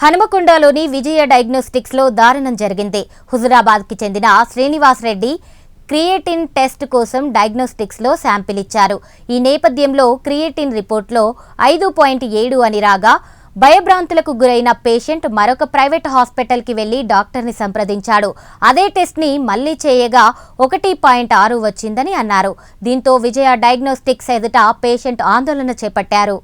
హనుమకొండలోని విజయ diagnostics లో దారుణం జరిగింది. హుజురాబాద్ కి చెందిన శ్రీనివాస్ రెడ్డి క్రియేటిన్ టెస్ట్ కోసం డయాగ్నోస్టిక్స్ లో శాంపిల్ ఇచ్చారు. ఈ నేపథ్యంలో క్రియేటిన్ రిపోర్ట్లో 5.7 అని రాగా భయభ్రాంతులకు గురైన పేషెంట్ మరొక ప్రైవేట్ హాస్పిటల్ కి వెళ్లి డాక్టర్ ని సంప్రదించాడు. అదే టెస్ట్ ని మళ్లీ చేయగా 1.6 వచ్చిందని అన్నారు. దీంతో విజయ డయాగ్నోస్టిక్స్ ఎదుట పేషెంట్ ఆందోళన చేపట్టారు.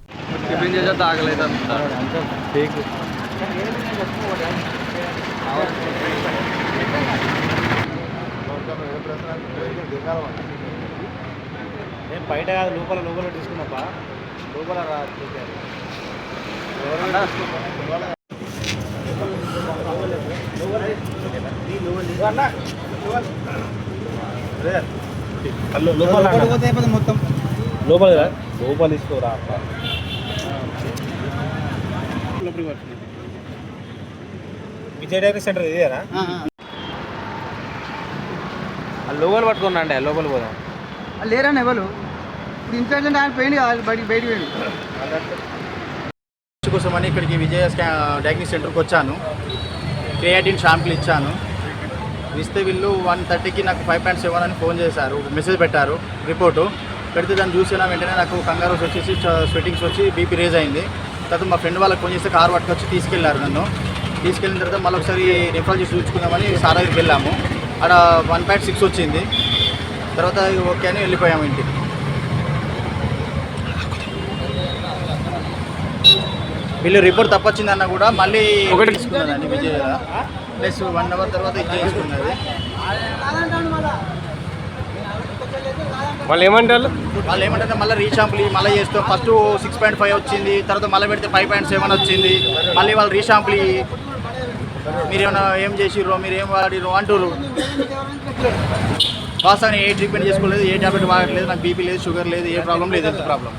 బయట లోపల తీసుకున్నాపా లోపల మొత్తం లోపల తీసుకోరా విజయ డయాగ్నోస్టిక్స్ సెంటర్ ఇదేనా? లోపల పట్టుకున్నా అండి, లోపల పోదాం. లేరని ఎవరు ఇప్పుడు ఇన్ఫెక్షన్ ఆయన పోయింది కాదు, బయటికి పోయింది కోసమని ఇక్కడికి విజయ డయాగ్నోస్టిక్స్ సెంటర్కి వచ్చాను. క్రియేటిన్ షాంపుల్ ఇచ్చాను. ఇస్తే వీళ్ళు 1:30కి నాకు 5.7 అని ఫోన్ చేశారు, మెసేజ్ పెట్టారు. రిపోర్టు పెడితే దాన్ని చూసిన వెంటనే నాకు కంగారు వచ్చేసి స్వెట్టింగ్స్ వచ్చి బీపీ రేజ్ అయింది. తర్వాత మా ఫ్రెండ్ వాళ్ళకి ఫోన్ చేస్తే కారు పట్టుకొచ్చి తీసుకెళ్లారు. నన్ను తీసుకెళ్ళిన తర్వాత మళ్ళీ ఒకసారి రిఫర్ చేసి చూసుకుందామని సార్ దగ్గరికి వెళ్ళాము. అక్కడ 1.6 వచ్చింది. తర్వాత ఓకే అని వెళ్ళిపోయాము ఇంటికి. వీళ్ళు రిపోర్ట్ తప్పొచ్చిందన్న కూడా మళ్ళీ ఒకటి తీసుకున్నదండి విజయ ప్లస్ 1 అవర్ తర్వాత ఇది చేసుకున్నది. వాళ్ళు ఏమంటారు మళ్ళీ రీషాంపుల్ మళ్ళీ చేస్తాం. ఫస్ట్ 6.5 వచ్చింది, తర్వాత మళ్ళీ పెడితే 5.7 వచ్చింది. మళ్ళీ వాళ్ళు రీషాంపుల్ మీరేమైనా ఏం చేసిర్రో, మీరు ఏం వాడిరో అంటారు. వాస్తవాన్ని ఏ ట్రీట్మెంట్ చేసుకోలేదు, ఏ టాబ్లెట్ వాడట్లేదు, నాకు బీపీ లేదు, షుగర్ లేదు, ఏ ప్రాబ్లం లేదు, హెల్త్ ప్రాబ్లం.